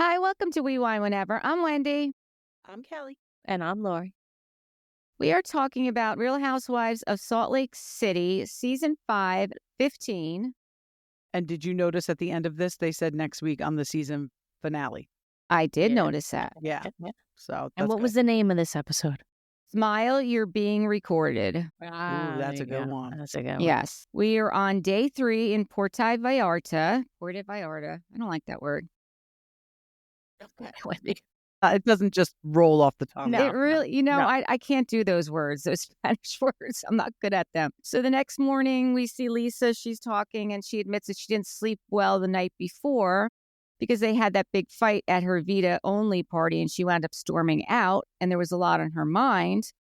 Hi, welcome to We Wine Whenever. I'm Wendy. I'm Kelly. And I'm Lori. We are talking about Real Housewives of Salt Lake City, Season 5, 15. And did you notice at the end of this, they said next week on the season finale? I did Yeah. notice that. Yeah. Yeah. So And that's what was the name of this episode? Smile, you're being recorded. Ooh, that's a good one. That's a good one. Yes. We are on day 3 in Puerto Vallarta. Puerto Vallarta. I don't like that word. It doesn't just roll off the tongue. It really, no. I can't do those words, those Spanish words. I'm not good at them. So the next morning we see Lisa, she's talking and she admits that she didn't sleep well the night before because they had that big fight at her Vita only party and she wound up storming out and there was a lot on her mind.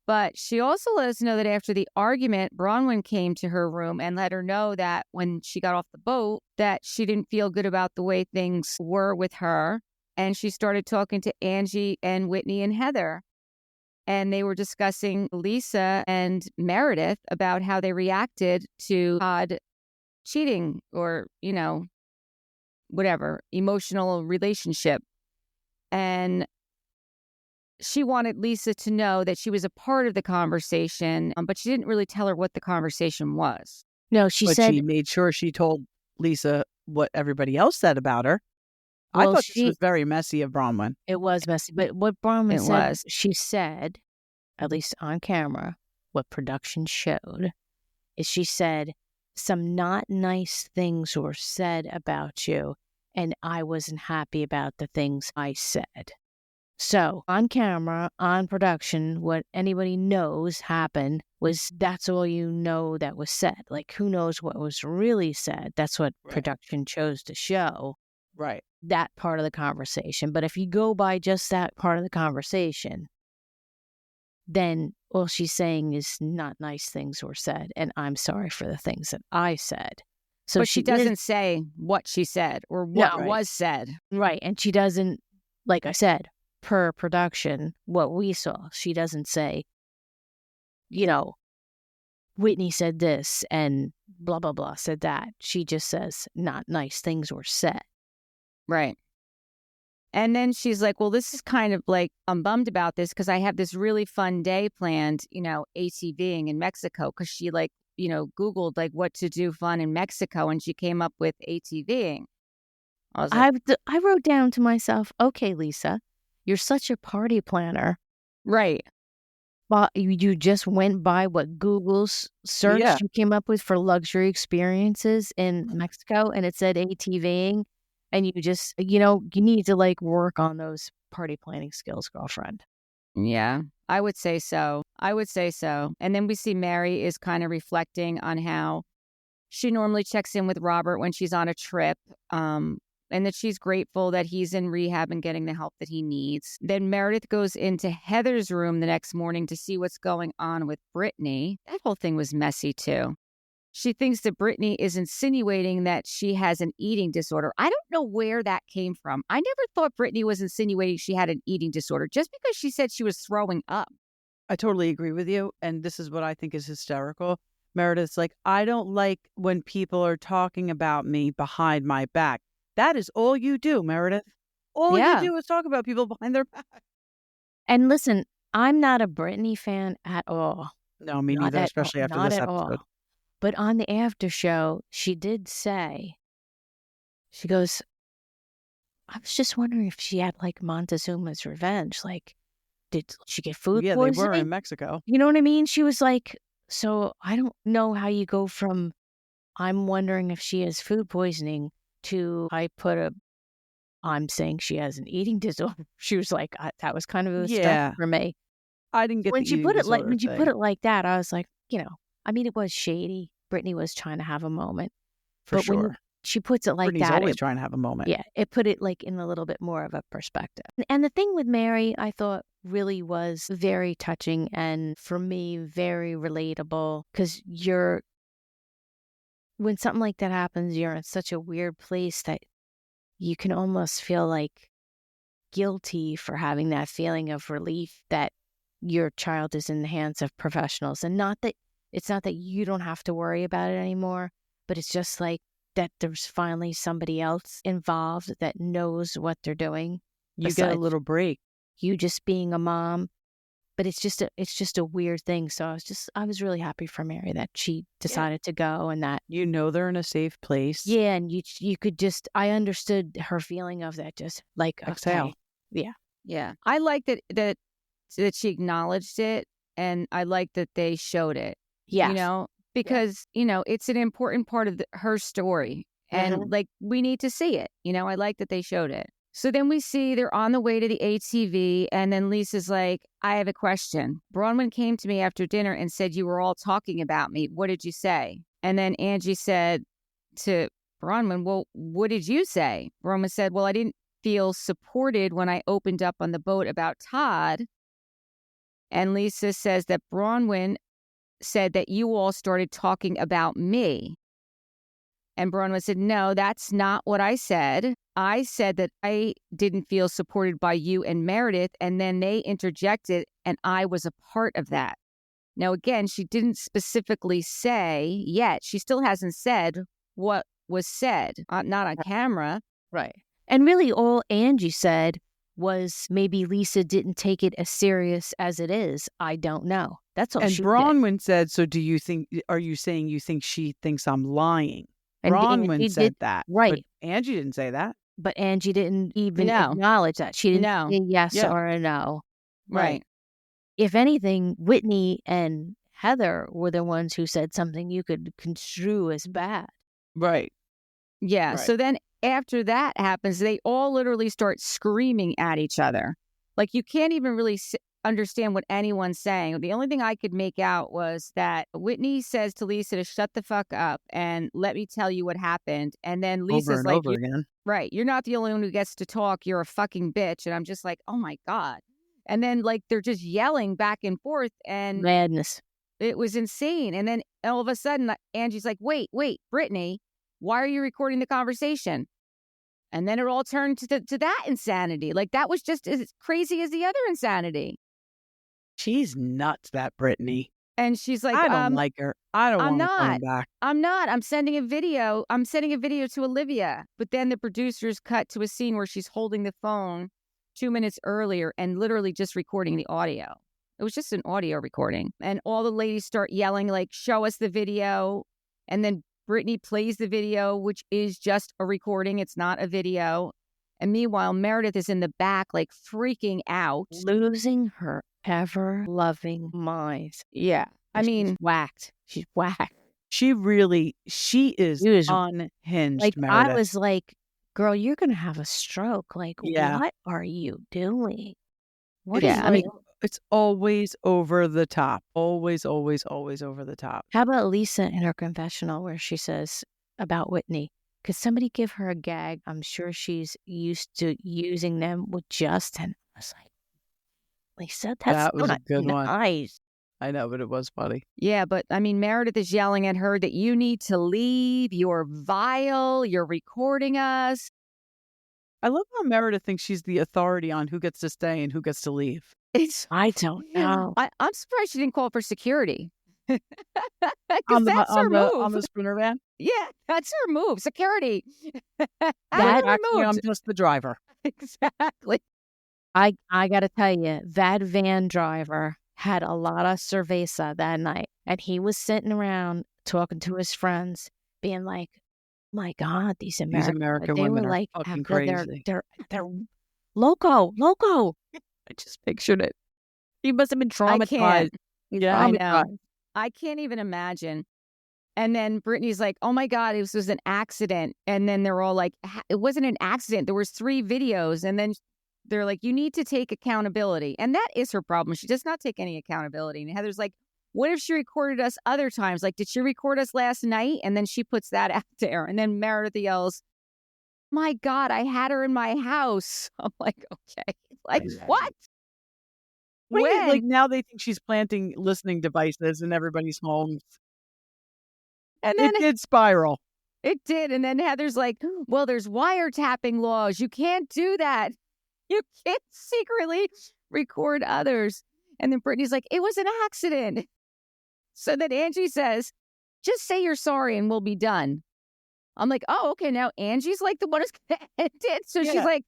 But she also let us know that after the argument, Bronwyn came to her room and let her know that when she got off the boat, that she didn't feel good about the way things were with her. And she started talking to Angie and Whitney and Heather. And they were discussing Lisa and Meredith about how they reacted to Todd cheating or, whatever, emotional relationship. And she wanted Lisa to know that she was a part of the conversation, but she didn't really tell her what the conversation was. No, But she made sure she told Lisa what everybody else said about her. I thought this was very messy of Bronwyn. It was messy. But what Bronwyn said, she said, at least on camera, what production showed, is she said, some not nice things were said about you, and I wasn't happy about the things I said. So on camera, on production, what anybody knows happened was that's all you know that was said. Like, who knows what was really said? That's what production chose to show. Right. That part of the conversation. But if you go by just that part of the conversation, then all she's saying is not nice things were said, and I'm sorry for the things that I said. So but she doesn't say what she said or what was said. Right. And she doesn't, like I said, per production, what we saw, she doesn't say, Whitney said this and blah, blah, blah said that. She just says not nice things were said. Right. And then she's like, well, this is kind of like, I'm bummed about this because I have this really fun day planned, ATVing in Mexico. Because she Googled what to do fun in Mexico. And she came up with ATVing. I wrote down to myself, okay, Lisa, you're such a party planner. Right. Well, you just went by what Google's search you came up with for luxury experiences in Mexico. And it said ATVing. And you just, you need to work on those party planning skills, girlfriend. Yeah, I would say so. And then we see Mary is kind of reflecting on how she normally checks in with Robert when she's on a trip, and that she's grateful that he's in rehab and getting the help that he needs. Then Meredith goes into Heather's room the next morning to see what's going on with Brittany. That whole thing was messy too. She thinks that Brittany is insinuating that she has an eating disorder. I don't know where that came from. I never thought Brittany was insinuating she had an eating disorder just because she said she was throwing up. I totally agree with you. And this is what I think is hysterical. Meredith's like, I don't like when people are talking about me behind my back. That is all you do, Meredith. All you do is talk about people behind their back. And listen, I'm not a Brittany fan at all. No, me neither, especially after this episode. But on the after show, she did say, she goes, I was just wondering if she had Montezuma's revenge. Did she get food poisoning? Yeah, they were in Mexico. You know what I mean? She was like, so I don't know how you go from, I'm wondering if she has food poisoning to I'm saying she has an eating disorder. She was like, that was kind of a step for me. I didn't get when you put it like that, I was like, it was shady. Brittany was trying to have a moment. For sure. When she puts it like Brittany's that. always trying to have a moment. Yeah. It put it in a little bit more of a perspective. And the thing with Mary, I thought really was very touching and for me, very relatable because when something like that happens, you're in such a weird place that you can almost feel guilty for having that feeling of relief that your child is in the hands of professionals and it's not that you don't have to worry about it anymore, but it's just that there's finally somebody else involved that knows what they're doing. You get a little break. You just being a mom. But it's just a weird thing. So I was really happy for Mary that she decided to go, and that they're in a safe place. Yeah, and you could just, I understood her feeling of that, just like exhale. Okay. Yeah. Yeah. I like that she acknowledged it, and I like that they showed it. Yes. You know, because, you know, it's an important part of her story. And like, we need to see it. You know, I like that they showed it. So then we see they're on the way to the ATV, and then Lisa's like, I have a question. Bronwyn came to me after dinner and said you were all talking about me. What did you say? And then Angie said to Bronwyn, well, what did you say? Bronwyn said, well, I didn't feel supported when I opened up on the boat about Todd. And Lisa says that Bronwyn said that you all started talking about me. And Bronwyn said, no, that's not what I said. I said that I didn't feel supported by you and Meredith, and then they interjected, and I was a part of that. Now, again, she didn't specifically say yet. She still hasn't said what was said, not on camera. Right. And really all Angie said was maybe Lisa didn't take it as serious as it is. I don't know. That's all and she Bronwyn said, so are you saying you think she thinks I'm lying? And Bronwyn said that. Right. But Angie didn't say that. But Angie didn't even acknowledge that. She didn't say yes or a no. Right. If anything, Whitney and Heather were the ones who said something you could construe as bad. Right. Yeah. Right. So then after that happens, they all literally start screaming at each other. Like, you can't even really understand what anyone's saying. The only thing I could make out was that Whitney says to Lisa to shut the fuck up and let me tell you what happened. And then Lisa's over again. Right. You're not the only one who gets to talk. You're a fucking bitch. And I'm just like, oh my God. And then like they're just yelling back and forth, and madness. It was insane. And then all of a sudden Angie's like, wait, Brittany, why are you recording the conversation? And then it all turned to that insanity. Like, that was just as crazy as the other insanity. She's nuts, that Brittany. And she's like, I don't like her. I don't want to come back. I'm not. I'm sending a video to Olivia. But then the producers cut to a scene where she's holding the phone 2 minutes earlier and literally just recording the audio. It was just an audio recording. And all the ladies start yelling, like, show us the video. And then Brittany plays the video, which is just a recording. It's not a video. And meanwhile, Meredith is in the back, like, freaking out. Losing her ever-loving mind. Yeah. I mean, she's whacked. She's whacked. She is unhinged, like, Meredith. I was like, girl, you're going to have a stroke. Like, what are you doing? It's always over the top. Always, always, always over the top. How about Lisa in her confessional where she says about Whitney, could somebody give her a gag? I'm sure she's used to using them with Justin. I was like, Lisa, that was a good one. Nice. I know, but it was funny. Yeah, but I mean, Meredith is yelling at her that you need to leave. You're vile. You're recording us. I love how Meredith thinks she's the authority on who gets to stay and who gets to leave. I don't know. I'm surprised she didn't call for security. on the Sprinter van? Yeah, that's her move. Security. I'm just the driver. Exactly. I got to tell you, that van driver had a lot of cerveza that night. And he was sitting around talking to his friends, being like, my God, these American women are fucking crazy. They're loco. I just pictured it. He must have been traumatized. I know. I can't even imagine. And then Brittany's like, oh my God, this was an accident. And then they're all like, it wasn't an accident. There was 3 videos. And then they're like, you need to take accountability. And that is her problem. She does not take any accountability. And Heather's like, what if she recorded us other times? Like, did she record us last night? And then she puts that out there. And then Meredith yells, my God, I had her in my house. I'm like, okay. Like, what? When? Like, now they think she's planting listening devices in everybody's homes. And then it did spiral. It did. And then Heather's like, well, there's wiretapping laws. You can't do that. You can't secretly record others. And then Brittany's like, it was an accident. So then Angie says, just say you're sorry and we'll be done. I'm like, oh, okay, now Angie's like the one who's going to end it. So she's like,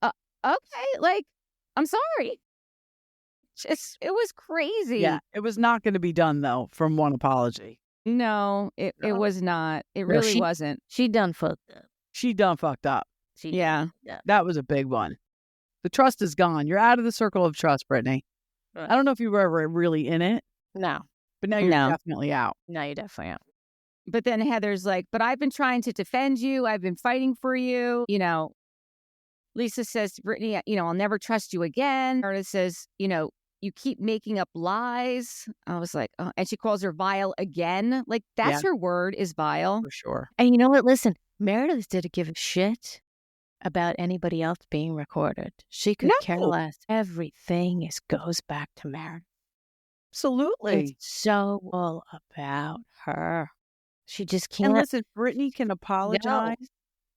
okay, like, I'm sorry. It was crazy. Yeah, it was not going to be done, though, from one apology. No, it was not. It really wasn't. She done fucked up. She done fucked up. Yeah. That was a big one. The trust is gone. You're out of the circle of trust, Brittany. I don't know if you were ever really in it. No. But now you're definitely out. No, you're definitely out. But then Heather's like, but I've been trying to defend you. I've been fighting for you. You know, Lisa says to Brittany, you know, I'll never trust you again. Meredith says, you know, you keep making up lies. I was like, oh. And she calls her vile again. Like, that's her word, is vile. For sure. And you know what? Listen, Meredith didn't give a shit about anybody else being recorded. She could care less. Everything goes back to Meredith. Absolutely. It's so all about her. She just can't. And listen, Brittany can apologize,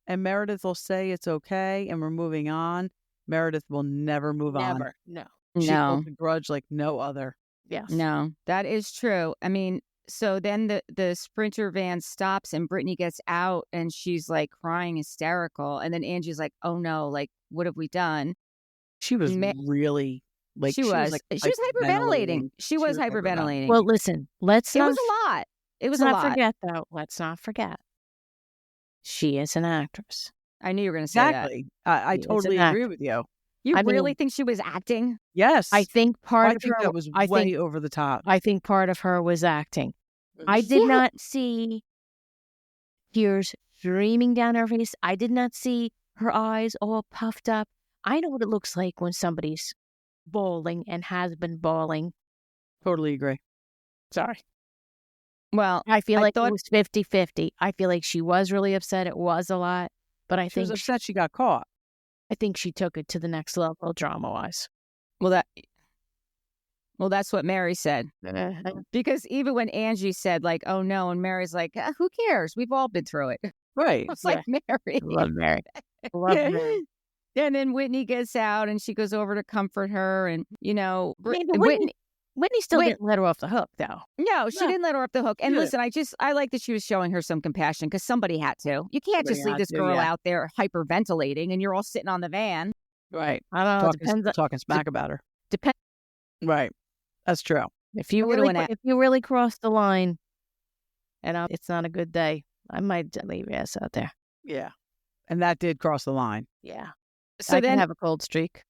and Meredith will say it's okay, and we're moving on. Meredith will never move on. Never. No. She holds a grudge like no other. Yes. No, that is true. I mean, so then the Sprinter van stops and Brittany gets out and she's like crying hysterical. And then Angie's like, oh no, like, what have we done? She was really like, she was hyperventilating. She was hyperventilating. Well, listen, it was a lot. It was a lot. Let's not forget, though. Let's not forget. She is an actress. I knew you were going to say that. Exactly. I totally agree with you. You really think she was acting? Yes. I think part of her that was way over the top. I think part of her was acting. I did not see tears streaming down her face. I did not see her eyes all puffed up. I know what it looks like when somebody's bawling and has been bawling. Totally agree. Sorry. Well, I feel like it was 50-50. I feel like she was really upset. It was a lot. But I think she was upset she got caught. I think she took it to the next level drama-wise. Well, that's what Mary said. Because even when Angie said, like, oh, no, and Mary's like, who cares? We've all been through it. Right. It's like, Mary. I love Mary. Love Mary. And then Whitney gets out and she goes over to comfort her. And, you know, Whitney still didn't let her off the hook, though. No, she didn't let her off the hook. And listen, I like that she was showing her some compassion because somebody had to. You can't just leave this girl out there hyperventilating and you're all sitting on the van. Right. I don't know. Talking smack about her. Depends. Right. That's true. If you really cross the line and it's not a good day, I might leave your ass out there. Yeah. And that did cross the line. Yeah. So I then can have a cold streak.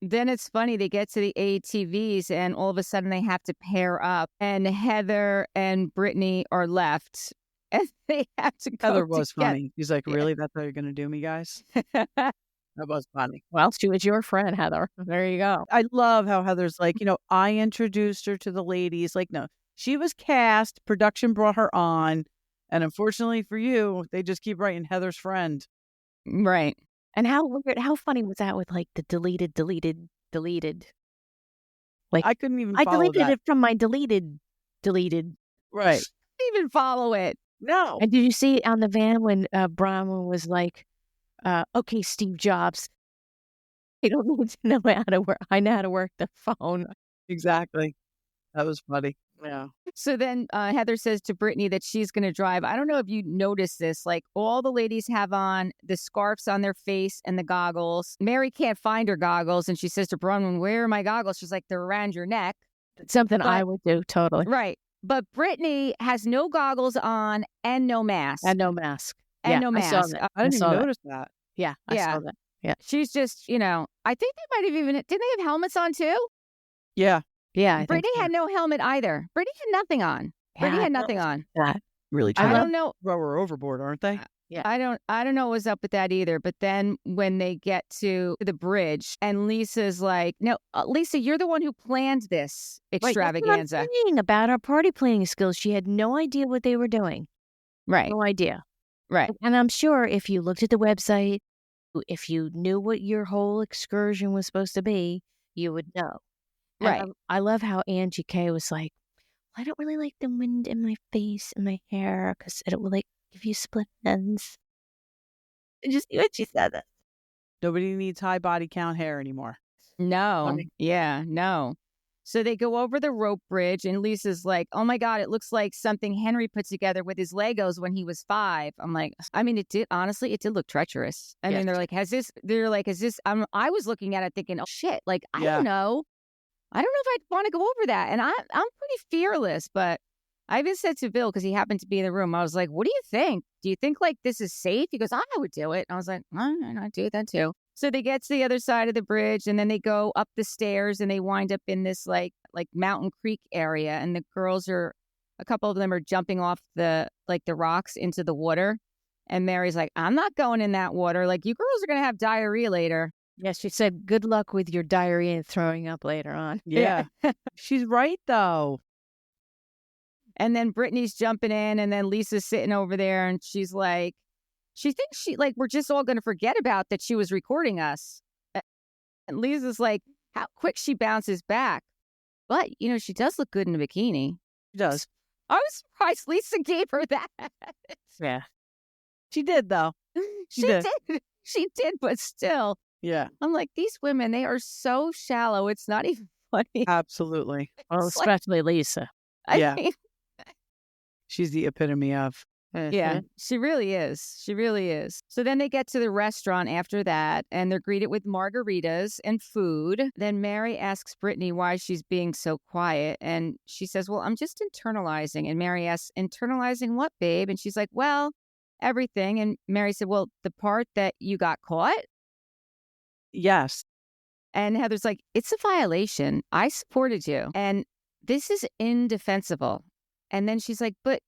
Then it's funny, they get to the ATVs and all of a sudden they have to pair up and Heather and Brittany are left and they have to go Heather was funny. He's like, really? That's how you're going to do me, guys? That was funny. Well, she was your friend, Heather. There you go. I love how Heather's like, you know, I introduced her to the ladies. Like, no, she was cast. Production brought her on. And unfortunately for you, they just keep writing Heather's friend. Right. And how funny was that with like the deleted? Like I couldn't even I follow deleted that. it from my deleted. Right. Didn't even follow it. No. And did you see on the van when Bronwyn was like, okay, Steve Jobs, I don't need to know how to work. I know how to work the phone. Exactly. That was funny. Yeah. So then Heather says to Brittany that she's going to drive. I don't know if you noticed this. Like all the ladies have on the scarves on their face and the goggles. Mary can't find her goggles. And she says to Bronwyn, where are my goggles? She's like, they're around your neck. Something I would do. Totally. Right. But Brittany has no goggles on and no mask. And no mask. And no mask. I saw that. I didn't even notice that. Yeah. I saw that. Yeah. She's just, you know, I think they might have even, didn't they have helmets on too? Yeah. Yeah. Brittany had no helmet either. Brittany had nothing on. Brittany had nothing on. That really I don't know. Rower overboard, aren't they? Yeah. I don't know what's up with that either. But then when they get to the bridge and Lisa's like, no, Lisa, you're the one who planned this extravaganza. That's what I'm saying about our party planning skills. She had no idea what they were doing. Right. No idea. Right. And I'm sure if you looked at the website, if you knew what your whole excursion was supposed to be, you would know. Right. I love how Angie K was like, I don't really like the wind in my face and my hair because it will like give you split ends. And just when she said that. Nobody needs high body count hair anymore. No. Yeah, no. So they go over the rope bridge, and Lisa's like, oh my God, it looks like something Henry put together with his Legos when he was 5. I'm like, I mean, it did look treacherous. I mean, they're like, is this, I was looking at it thinking, oh shit, like, I don't know. I don't know if I'd want to go over that. And I'm pretty fearless, but I even said to Bill, because he happened to be in the room, I was like, what do you think? Do you think like this is safe? He goes, I would do it. And I was like, I'd do that too. So they get to the other side of the bridge, and then they go up the stairs, and they wind up in this like Mountain Creek area. And the girls a couple of them are jumping off the rocks into the water. And Mary's like, I'm not going in that water. Like, you girls are going to have diarrhea later. Yes, she said, good luck with your diarrhea and throwing up later on. Yeah. She's right, though. And then Brittany's jumping in, and then Lisa's sitting over there, and she's like, she thinks we're just all going to forget about that she was recording us. And Lisa's like, how quick she bounces back. But, she does look good in a bikini. She does. I was surprised Lisa gave her that. Yeah. She did, though. She did. She did, but still. Yeah. I'm like, these women, they are so shallow. It's not even funny. Absolutely. Well, especially Lisa. I mean, she's the epitome of. Yeah, she really is. She really is. So then they get to the restaurant after that, and they're greeted with margaritas and food. Then Mary asks Brittany why she's being so quiet, and she says, well, I'm just internalizing. And Mary asks, internalizing what, babe? And she's like, well, everything. And Mary said, well, the part that you got caught? Yes. And Heather's like, it's a violation. I supported you, and this is indefensible. And then she's like, but,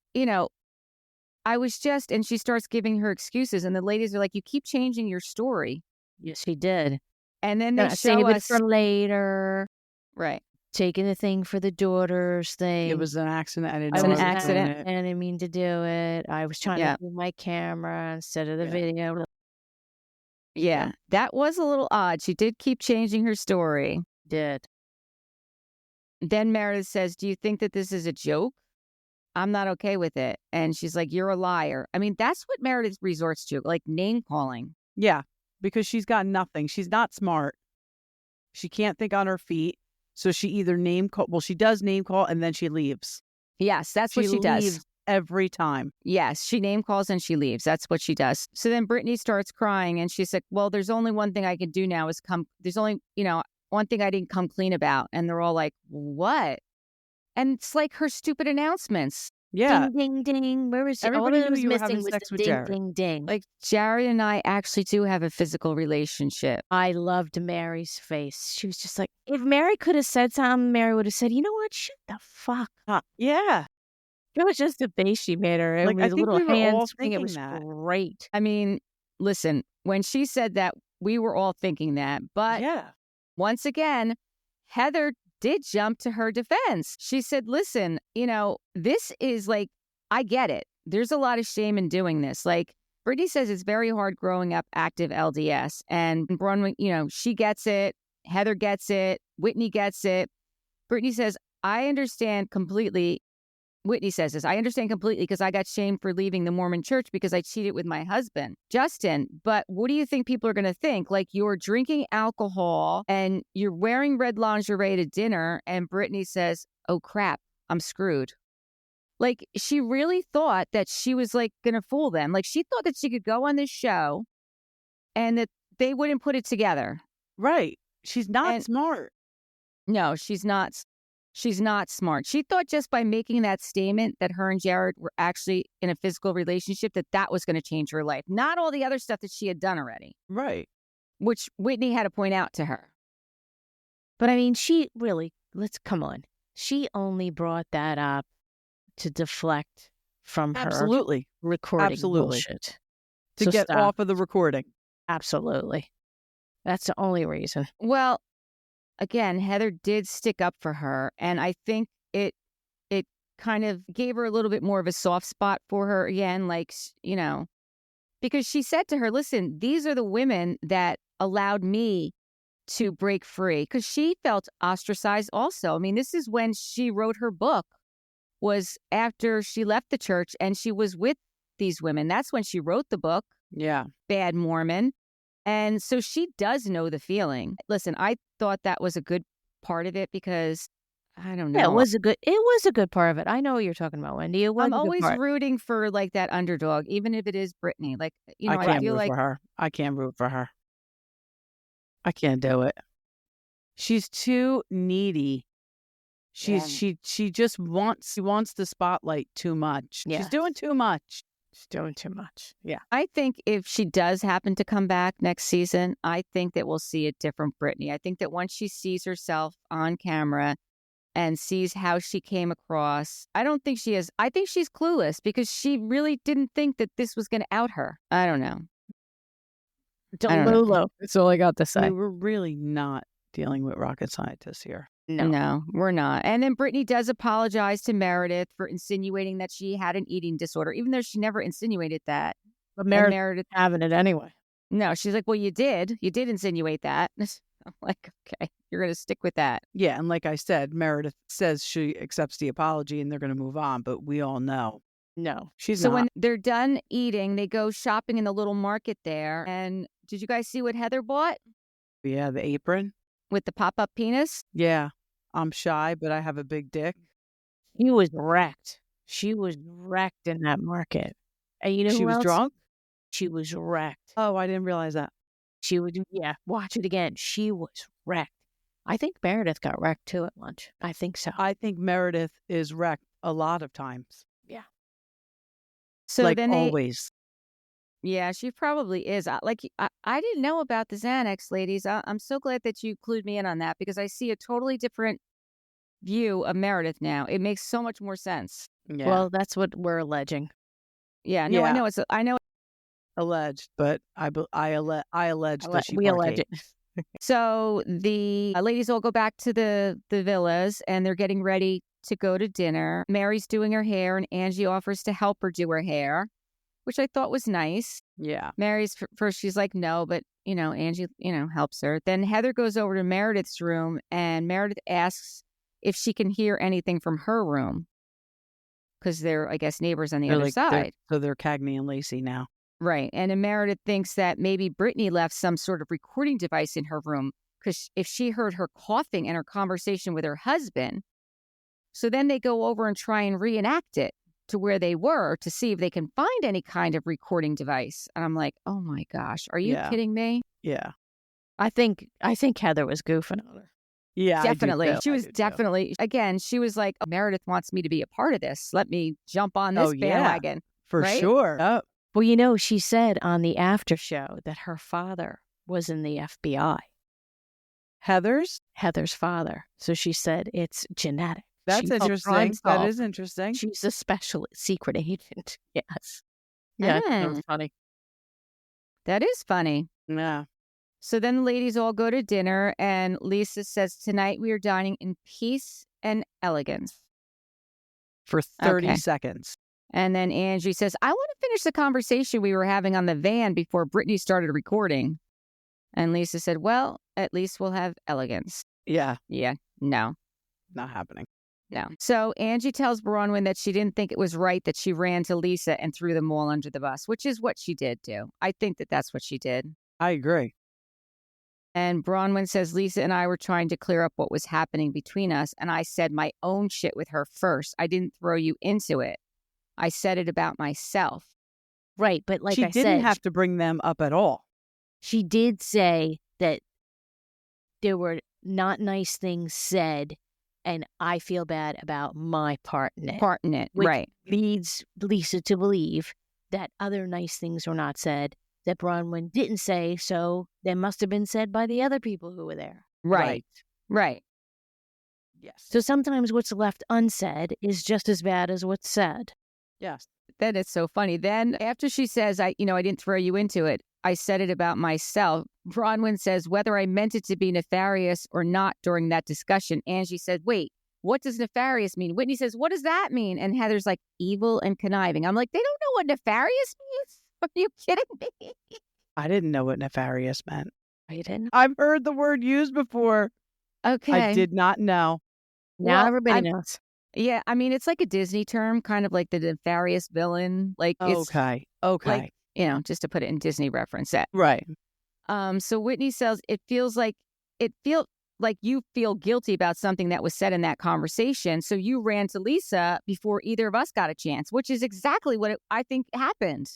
I was just, and she starts giving her excuses, and the ladies are like, you keep changing your story. Yes, she did. And then they show save us it for later. Right. Taking the thing for the daughters thing. It was an accident. It was an accident. And I didn't mean to do it. I was trying to do my camera instead of the video. Yeah, that was a little odd. She did keep changing her story. Did. Then Meredith says, do you think that this is a joke? I'm not okay with it. And she's like, you're a liar. I mean, that's what Meredith resorts to, like name calling. Yeah, because she's got nothing. She's not smart. She can't think on her feet. So she either she does name call and then she leaves. Yes, that's what she does. Every time. Yes, she name calls and she leaves. That's what she does. So then Brittany starts crying, and she's like, well, there's only one thing I can do now is there's only, one thing I didn't come clean about. And they're all like, what? And it's like her stupid announcements. Yeah. Ding, ding, ding. Where was everybody all knew was you were missing having was sex the with ding, Jared. ding, ding. Like, Jared and I actually do have a physical relationship. I loved Mary's face. She was just like, if Mary could have said something, Mary would have said, you know what? Shut the fuck up. Yeah. It was just the face she made her. It Like, was I a think little we were all hands thing. It thinking was that. great. I mean, listen, when she said that, we were all thinking that. But once again, Heather did jump to her defense. She said, listen, this is like, I get it. There's a lot of shame in doing this. Like, Brittany says it's very hard growing up active LDS. And Bronwyn, she gets it. Heather gets it. Whitney gets it. Brittany says, I understand completely. Whitney says this, I understand completely because I got shamed for leaving the Mormon church because I cheated with my husband, Justin. But what do you think people are going to think? Like, you're drinking alcohol and you're wearing red lingerie to dinner. And Brittany says, oh, crap, I'm screwed. Like, she really thought that she was like going to fool them. Like, she thought that she could go on this show and that they wouldn't put it together. Right. She's not smart. No, she's not. She's not smart. She thought just by making that statement that her and Jared were actually in a physical relationship, that was going to change her life. Not all the other stuff that she had done already. Right. Which Whitney had to point out to her. But I mean, come on. She only brought that up to deflect from her recording bullshit. To get off of the recording. Absolutely. That's the only reason. Well, again, Heather did stick up for her, and I think it kind of gave her a little bit more of a soft spot for her again, like, because she said to her, listen, these are the women that allowed me to break free, because she felt ostracized also. I mean, this is when she wrote her book, was after she left the church and she was with these women. That's when she wrote the book. Yeah. Bad Mormon. And so she does know the feeling. Listen, I thought that was a good part of it because I don't know. Yeah, it was a good part of it. I know what you're talking about, Wendy. It was I'm a good always part. rooting for like that underdog, even if it is Brittany. Like, you know, I I can't feel root like for her. I can't root for her. I can't do it. She's too needy. She just wants the spotlight too much. Yeah. She's doing too much. She's doing too much. Yeah. I think if she does happen to come back next season, I think that we'll see a different Brittany. I think that once she sees herself on camera and sees how she came across, I don't think she is. I think she's clueless because she really didn't think that this was going to out her. I don't know. Delulu. That's all I got to I say. mean, we're really not dealing with rocket scientists here. No, we're not. And then Brittany does apologize to Meredith for insinuating that she had an eating disorder, even though she never insinuated that. But Meredith having it anyway. No, she's like, well, you did. You did insinuate that. I'm like, okay, you're going to stick with that. Yeah, and like I said, Meredith says she accepts the apology and they're going to move on, but we all know. No, she's so not. When they're done eating, they go shopping in the little market there. And did you guys see what Heather bought? Yeah, the apron. With the pop-up penis? Yeah. I'm shy, but I have a big dick. She was wrecked. She was wrecked in that market. And you know she was else? drunk? She was wrecked. Oh, I didn't realize that. She would, watch it again. She was wrecked. I think Meredith got wrecked too at lunch. I think so. I think Meredith is wrecked a lot of times. Yeah. So like then always. Yeah, she probably is. I didn't know about the Xanax, ladies. I'm so glad that you clued me in on that because I see a totally different view of Meredith now. It makes so much more sense. Yeah. Well, that's what we're alleging. Yeah, no, yeah. I know. Alleged, but I allege that she we allege it. So the ladies all go back to the villas and they're getting ready to go to dinner. Mary's doing her hair and Angie offers to help her do her hair, which I thought was nice. Yeah. Mary's first, she's like, no, but, Angie, helps her. Then Heather goes over to Meredith's room and Meredith asks if she can hear anything from her room because they're, I guess, neighbors on the other side. So they're Cagney and Lacey now. Right. And then Meredith thinks that maybe Brittany left some sort of recording device in her room because if she heard her coughing in her conversation with her husband, so then they go over and try and reenact it to where they were to see if they can find any kind of recording device. And I'm like, oh my gosh, are you kidding me? Yeah. I think Heather was goofing on her. Yeah, definitely. She was definitely, again, she was like, oh, Meredith wants me to be a part of this. Let me jump on this bandwagon. For sure. Oh. Well, she said on the after show that her father was in the FBI. Heather's father. So she said it's genetic. That's interesting. That is interesting. She's a special secret agent. Yes. Yeah, that was funny. That is funny. Yeah. So then the ladies all go to dinner and Lisa says, tonight we are dining in peace and elegance. For 30 seconds. And then Angie says, I want to finish the conversation we were having on the van before Brittany started recording. And Lisa said, well, at least we'll have elegance. Yeah. Yeah. No. Not happening. No. So Angie tells Bronwyn that she didn't think it was right that she ran to Lisa and threw them all under the bus, which is what she did do. I think that that's what she did. I agree. And Bronwyn says, Lisa and I were trying to clear up what was happening between us. And I said my own shit with her first. I didn't throw you into it. I said it about myself. Right. But like she I said, she didn't have to bring them up at all. She did say that there were not nice things said. And I feel bad about my part in it. Which right. leads Lisa to believe that other nice things were not said that Bronwyn didn't say, so they must have been said by the other people who were there. Right. Yes. So sometimes what's left unsaid is just as bad as what's said. Yes. That is so funny. Then after she says, I didn't throw you into it, I said it about myself. Bronwyn says, whether I meant it to be nefarious or not during that discussion, Angie said, wait, what does nefarious mean? Whitney says, what does that mean? And Heather's like, evil and conniving. I'm like, they don't know what nefarious means? Are you kidding me? I didn't know what nefarious meant. You didn't? I've heard the word used before. Okay. I did not know. Now everybody knows. Yeah, I mean, it's like a Disney term, kind of like the nefarious villain. Like, okay. Like, just to put it in Disney reference. Right. So Whitney says it feels like like you feel guilty about something that was said in that conversation. So you ran to Lisa before either of us got a chance, which is exactly what I think happened.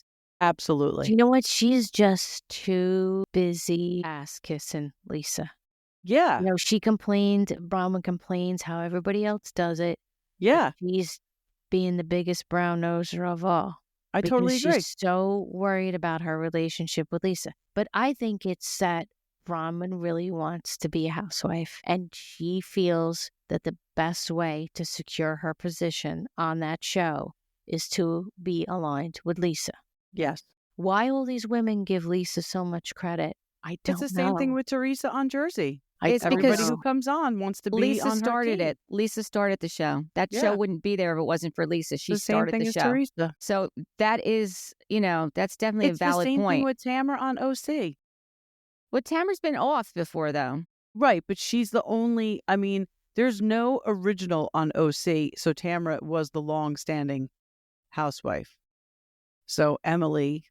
Absolutely. Do you know what? She's just too busy ass kissing Lisa. Yeah. You know, she complained, Bronwyn complains how everybody else does it. Yeah. She's being the biggest brown noser of all. I totally agree. She's so worried about her relationship with Lisa. But I think it's that Bronwyn really wants to be a housewife, and she feels that the best way to secure her position on that show is to be aligned with Lisa. Yes. Why all these women give Lisa so much credit, I don't know. It's the same thing with Teresa on Jersey. It's Everybody because who comes on wants to be Lisa on her started team. it. Lisa started the show. That show wouldn't be there if it wasn't for Lisa. She started the show. Teresa. So that is, that's definitely a valid It's the same point. thing with Tamara on OC. Well, Tamara's been off before, though. Right, but she's the only, there's no original on OC, so Tamara was the long-standing housewife. So Emily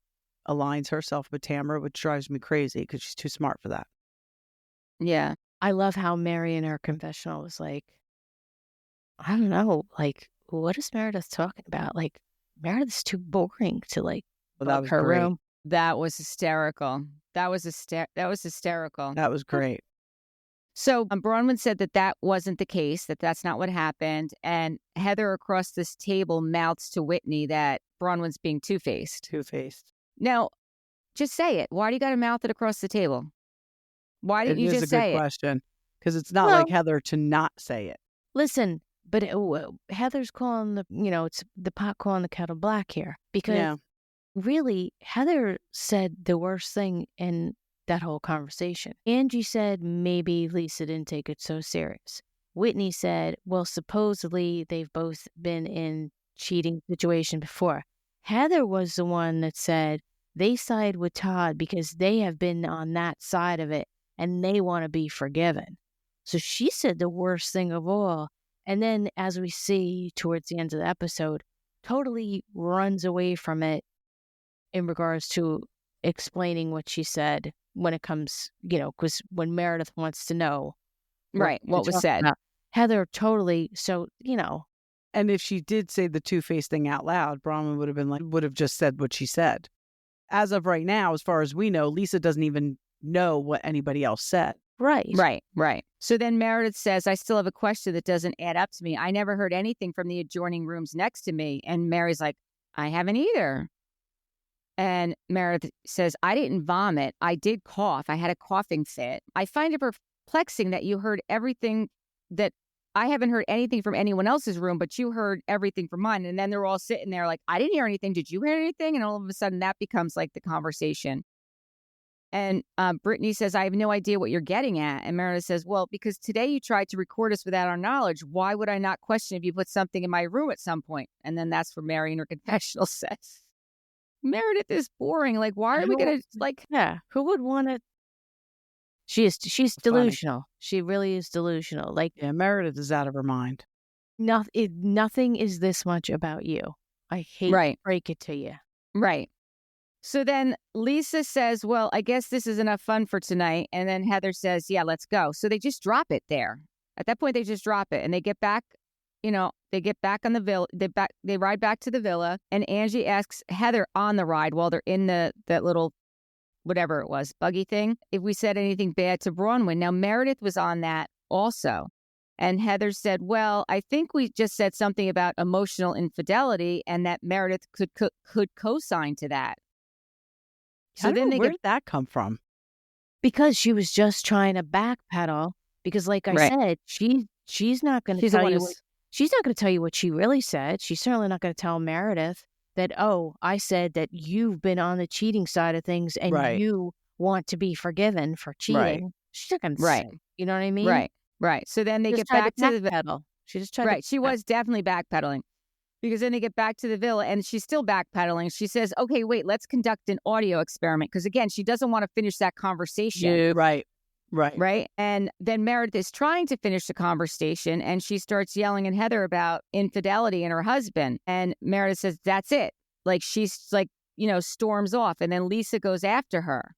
aligns herself with Tamara, which drives me crazy because she's too smart for that. Yeah. I love how Mary in her confessional was like, I don't know, like, what is Meredith talking about? Like, Meredith's too boring to that was her great. room. That was hysterical. That was hysterical. That was great. So Bronwyn said that wasn't the case, that's not what happened. And Heather across this table mouths to Whitney that Bronwyn's being two-faced. Two-faced. Now, just say it. Why do you got to mouth it across the table? Why didn't you just say it? It is a good question. Because it's not like Heather to not say it. Listen, but Heather's calling it's the pot calling the kettle black here. Because really, Heather said the worst thing in that whole conversation. Angie said maybe Lisa didn't take it so serious. Whitney said, well, supposedly they've both been in cheating situation before. Heather was the one that said they side with Todd because they have been on that side of it and they want to be forgiven. So she said the worst thing of all. And then as we see towards the end of the episode, totally runs away from it in regards to explaining what she said when it comes, because when Meredith wants to know. Right, what was said. Heather totally, And if she did say the two-faced thing out loud, Bronwyn would have just said what she said. As of right now, as far as we know, Lisa doesn't even know what anybody else said. Right. So then Meredith says, I still have a question that doesn't add up to me. I never heard anything from the adjoining rooms next to me. And Mary's like, I haven't either. And Meredith says, I didn't vomit. I did cough. I had a coughing fit. I find it perplexing that you heard everything that I haven't heard anything from anyone else's room, but you heard everything from mine. And then they're all sitting there like, I didn't hear anything. Did you hear anything? And all of a sudden that becomes like the conversation. And Brittany says, I have no idea what you're getting at. And Meredith says, well, because today you tried to record us without our knowledge. Why would I not question if you put something in my room at some point? And then that's where Mary in her confessional says, Meredith is boring. Like, why are we going to, who would want to? She's delusional. Funny. She really is delusional. Meredith is out of her mind. Nothing is this much about you. I hate to break it to you. Right. So then Lisa says, well, I guess this is enough fun for tonight. And then Heather says, yeah, let's go. So they just drop it there. At that point, they just drop it and they get back, they get back on the villa. They ride back to the villa. And Angie asks Heather on the ride while they're in that little, whatever it was, buggy thing, if we said anything bad to Bronwyn. Now, Meredith was on that also. And Heather said, well, I think we just said something about emotional infidelity and that Meredith could co-sign to that. So then where did that come from? Because she was just trying to backpedal. Because, like I said, she's not going to tell you. She's not going to tell you what she really said. She's certainly not going to tell Meredith that, oh, I said that you've been on the cheating side of things and you want to be forgiven for cheating. Right. She's not going to say. You know what I mean? Right. So then they get back to the villa. She just tried to. She was definitely backpedaling. Because then they get back to the villa and she's still backpedaling. She says, okay, wait, let's conduct an audio experiment. Because again, she doesn't want to finish that conversation. Yeah, right. And then Meredith is trying to finish the conversation and she starts yelling at Heather about infidelity and her husband. And Meredith says, that's it. Like she's like, storms off. And then Lisa goes after her.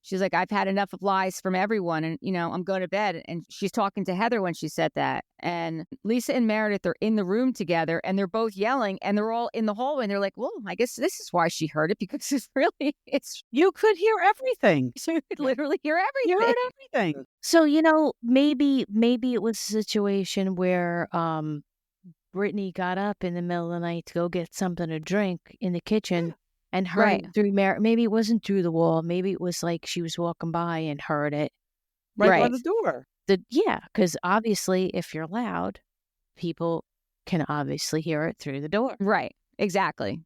She's like, I've had enough of lies from everyone and, I'm going to bed. And she's talking to Heather when she said that. And Lisa and Meredith are in the room together and they're both yelling and they're all in the hallway. And they're like, well, I guess this is why she heard it, because you could hear everything. So you could literally hear everything. You heard everything. So, maybe it was a situation where Brittany got up in the middle of the night to go get something to drink in the kitchen. And heard it through maybe it wasn't through the wall. Maybe it was like she was walking by and heard it. Right by the door. Because obviously if you're loud, people can obviously hear it through the door. Right. Exactly.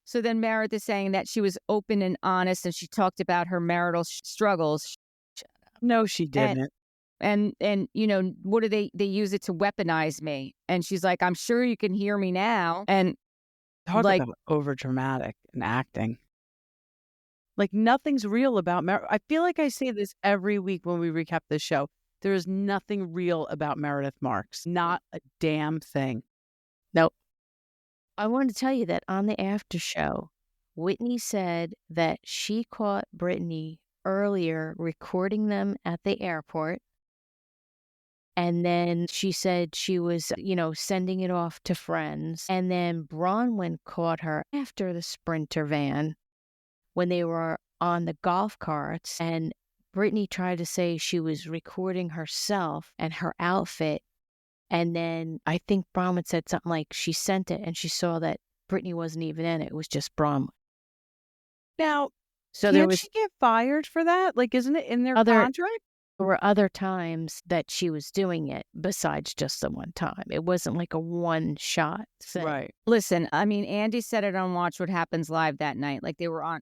So then Meredith is saying that she was open and honest and she talked about her marital struggles. No, she didn't. And what do they use it to weaponize me? And she's like, I'm sure you can hear me now. And talk about over dramatic and acting. Like nothing's real about Meredith. I feel like I say this every week when we recap this show. There is nothing real about Meredith Marks. Not a damn thing. Nope. I wanted to tell you that on the after show, Whitney said that she caught Brittany earlier recording them at the airport. And then she said she was, sending it off to friends. And then Bronwyn caught her after the Sprinter van when they were on the golf carts. And Brittany tried to say she was recording herself and her outfit. And then I think Bronwyn said something like she sent it and she saw that Brittany wasn't even in it. It was just Bronwyn. Now, can't she get fired for that? Like, isn't it in their contract? There were other times that she was doing it besides just the one time. It wasn't like a one-shot thing. Right. Listen, I mean, Andy said it on Watch What Happens Live that night. Like they were on,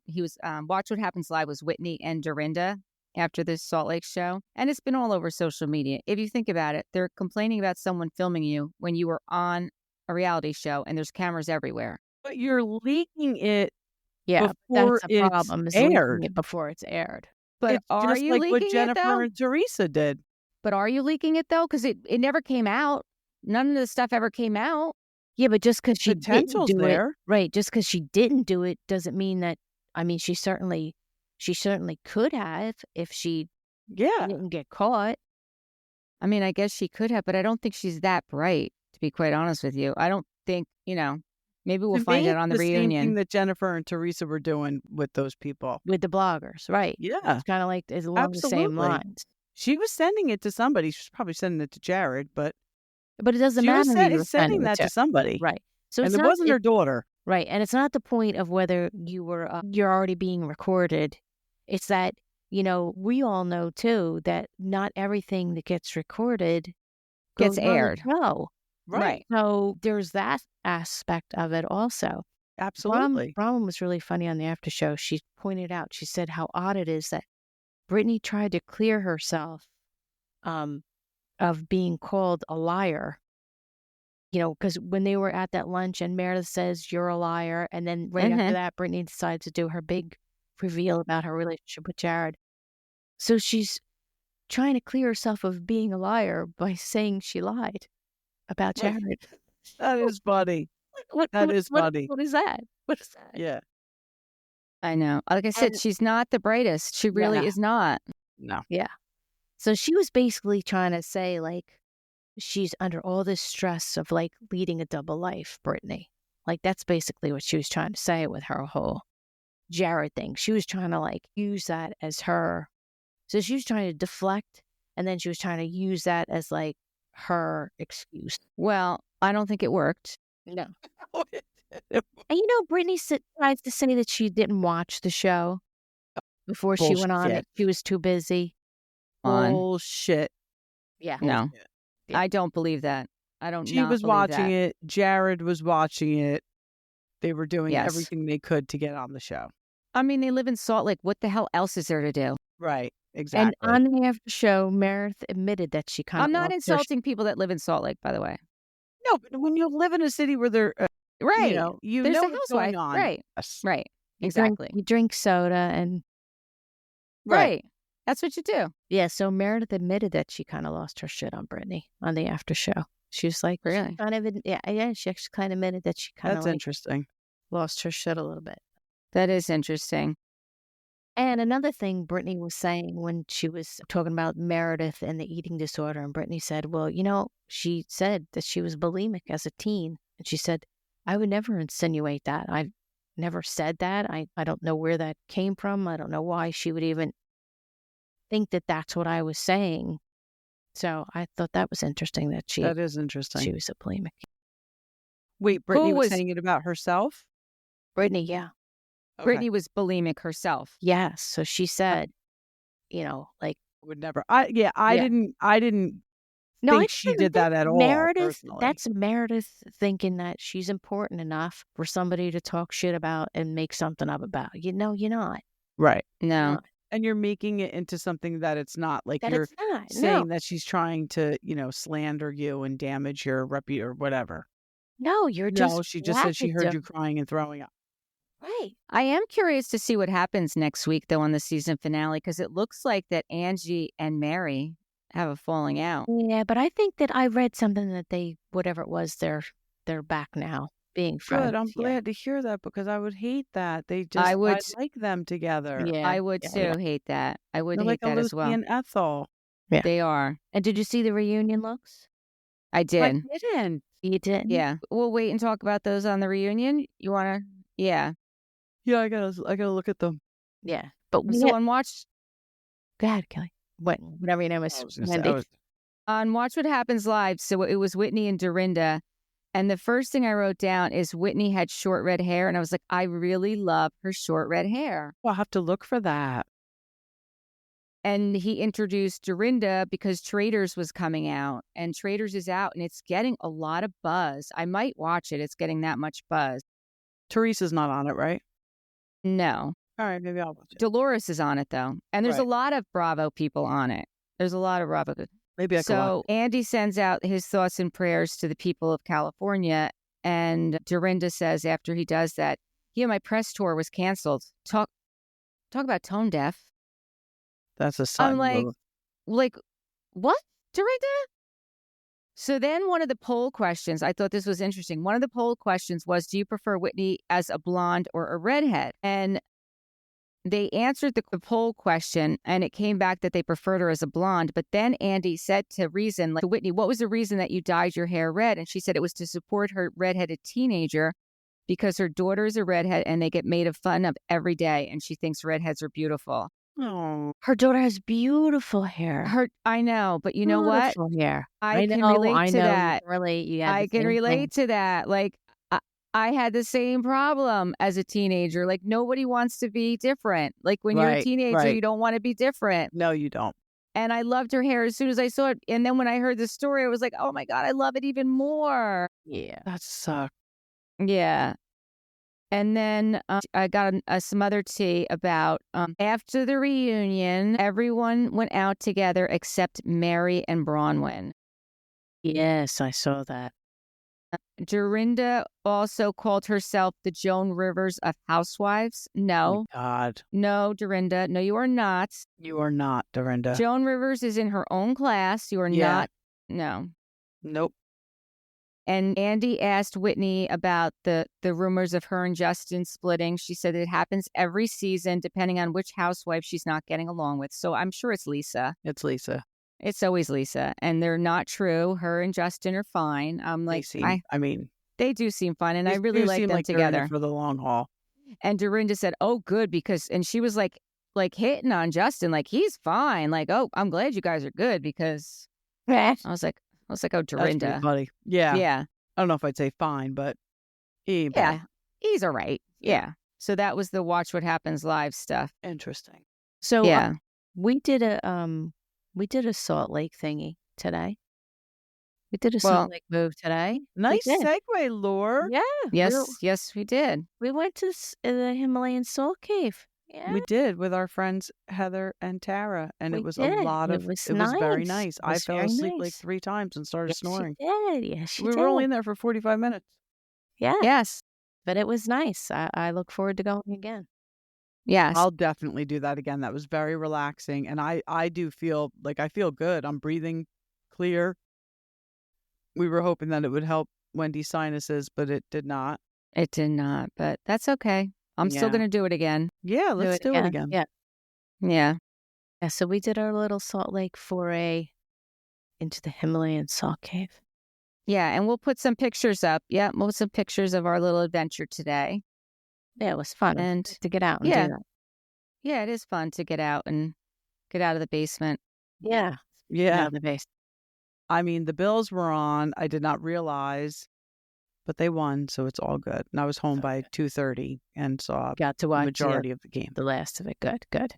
Watch What Happens Live was Whitney and Dorinda after this Salt Lake show. And it's been all over social media. If you think about it, they're complaining about someone filming you when you were on a reality show and there's cameras everywhere. But you're leaking it before that's a problem, it's is aired. Leaking it before it's aired. But it's are just you like leaking what it, Jennifer though? and Teresa did. But are you leaking it, though? Because it never came out. None of the stuff ever came out. Yeah, but just because she didn't do there. it, right? Just because she didn't do it doesn't mean that. I mean, she certainly could have if she didn't get caught. I mean, I guess she could have, but I don't think she's that bright, to be quite honest with you. I don't think, maybe we'll find out on the reunion. Same thing that Jennifer and Teresa were doing with those people. With the bloggers, right. Yeah. It's kind of like it's along the same lines. She was sending it to somebody. She was probably sending it to Jared, but it doesn't matter. She was sending that to somebody. Right. So and it wasn't her daughter. Right. And it's not the point of whether you're already being recorded. It's that, we all know, too, that not everything that gets recorded gets aired. No. Right. So there's that aspect of it also. Absolutely. Bronwyn was really funny on the after show. She pointed out, she said how odd it is that Brittany tried to clear herself of being called a liar. Because when they were at that lunch and Meredith says, you're a liar. And then right after that, Brittany decides to do her big reveal about her relationship with Jared. So she's trying to clear herself of being a liar by saying she lied about Jared. That is funny. That is funny. What is that? What is that? Yeah. I know. Like I said, she's not the brightest. She really is not. No. Yeah. So she was basically trying to say, like, she's under all this stress of, like, leading a double life, Brittany. Like, that's basically what she was trying to say with her whole Jared thing. She was trying to, like, use that as her. So she was trying to deflect, and then she was trying to use that as, like, her excuse. Well, I don't think it worked. No. And Brittany tries to say that she didn't watch the show before she went on it. She was too busy. Bullshit. Yeah. No. I don't believe that. I don't. She was watching it. Jared was watching it. They were doing everything they could to get on the show. I mean, they live in Salt Lake. What the hell else is there to do? Right. Exactly. And on the after show, Meredith admitted that she kind of. I'm not insulting people that live in Salt Lake, by the way. No, but when you live in a city where they're right, you there's know a what's going on. Right. Yes. Right. Exactly. You drink soda and. Right. That's what you do. Yeah. So Meredith admitted that she kind of lost her shit on Brittany on the after show. She was like, really? She actually kind of admitted that she kind of. That's interesting. Lost her shit a little bit. That is interesting. And another thing Brittany was saying when she was talking about Meredith and the eating disorder, and Brittany said, well, she said that she was bulimic as a teen. And she said, I would never insinuate that. I've never said that. I don't know where that came from. I don't know why she would even think that that's what I was saying. So I thought that was interesting that That is interesting. She was a bulimic. Wait, Brittany was saying it about herself? Brittany, yeah. Okay. Brittany was bulimic herself. Yes. So she said, would never. I didn't think she did that at all. Meredith, personally. That's Meredith thinking that she's important enough for somebody to talk shit about and make something up about. You're not. Right. No. And you're making it into something that it's not. Like that you're it's not. saying that she's trying to, slander you and damage your reputation or whatever. No, you're just. No, she just said she heard you crying and throwing up. Right. I am curious to see what happens next week, though, on the season finale, because it looks like that Angie and Mary have a falling out. Yeah, but I think that I read something that whatever it was, they're back now, being friends. Good. I'm glad to hear that because I would hate that. I like them together. Yeah, I would too hate that. I would They're hate like that as well. Lucy and Ethel. Yeah. They are. And did you see the reunion looks? I did. I didn't. You did? Yeah. We'll wait and talk about those on the reunion. You want to? Yeah. Yeah, I gotta look at them. Yeah. But so on Watch. Go ahead, Kelly. Whatever your name is. On Watch What Happens Live, so it was Whitney and Dorinda. And the first thing I wrote down is Whitney had short red hair. And I was like, I really love her short red hair. I'll have to look for that. And he introduced Dorinda because Traitors was coming out. And Traitors is out and it's getting a lot of buzz. I might watch it. It's getting that much buzz. Teresa's not on it, right? No. All right, maybe I'll watch it. Dolores is on it, though. And there's a lot of Bravo people on it. There's a lot of Bravo. Maybe I can watch it. Andy sends out his thoughts and prayers to the people of California. And Dorinda says after he does that, my press tour was canceled. Talk about tone deaf. That's a sign. I'm like, what, Dorinda? So then one of the poll questions, I thought this was interesting. One of the poll questions was, do you prefer Whitney as a blonde or a redhead? And they answered the poll question and it came back that they preferred her as a blonde. But then Andy said to Whitney, what was the reason that you dyed your hair red? And she said it was to support her redheaded teenager because her daughter is a redhead and they get made fun of every day. And she thinks redheads are beautiful. Oh, her daughter has beautiful hair. I know, but you know what? Hair. I can relate to that. I can relate to that. Like, I had the same problem as a teenager. Like, nobody wants to be different. Like, when you're a teenager, you don't want to be different. No, you don't. And I loved her hair as soon as I saw it. And then when I heard the story, I was like, oh my God, I love it even more. Yeah. That sucks. Yeah. And then I got some other tea about after the reunion, everyone went out together except Mary and Bronwyn. Yes, I saw that. Dorinda also called herself the Joan Rivers of Housewives. No. Oh my God. No, Dorinda. No, you are not. You are not, Dorinda. Joan Rivers is in her own class. You are not. No. Nope. And Andy asked Whitney about the rumors of her and Justin splitting. She said it happens every season, depending on which housewife she's not getting along with. So I'm sure it's Lisa. It's Lisa. It's always Lisa. And they're not true. Her and Justin are fine. I'm like, they do seem fine. And I really like them together. For the long haul. And Dorinda said, oh, good, and she was like hitting on Justin, like, he's fine. Like, oh, I'm glad you guys are good because I was like, oh, Dorinda. That's funny. Yeah. Yeah. I don't know if I'd say fine, but he's all right. Yeah. So that was the Watch What Happens Live stuff. Interesting. So we did a Salt Lake thingy today. We did a Salt Lake move today. Nice segue, Lore. Yeah. Yes, we did. We went to the Himalayan Salt Cave. Yeah. We did with our friends Heather and Tara, and it was a lot of. It was very nice. I fell asleep like 3 times and started snoring. Yes, we were only in there for 45 minutes. Yeah. Yes, but it was nice. I look forward to going again. Yes, I'll definitely do that again. That was very relaxing, and I do feel like I feel good. I'm breathing clear. We were hoping that it would help Wendy's sinuses, but it did not. It did not, but that's okay. I'm still going to do it again. Yeah, let's do it again. Yeah. Yeah. Yeah, so we did our little Salt Lake foray into the Himalayan salt cave. Yeah, and we'll put some pictures up. Yeah, we'll put some pictures of our little adventure today. Yeah, it was fun And to get out and yeah, do that. yeah, it is fun to get out and get out of the basement. Yeah. Yeah. Out of the base. I mean, the Bills were on. I did not realize, but they won, so it's all good. And I was home by 2:30 and saw Got to the watch majority of the game. the last of it. Good, good.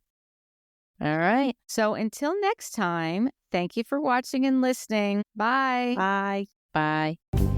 All right. So until next time, thank you for watching and listening. Bye. Bye. Bye.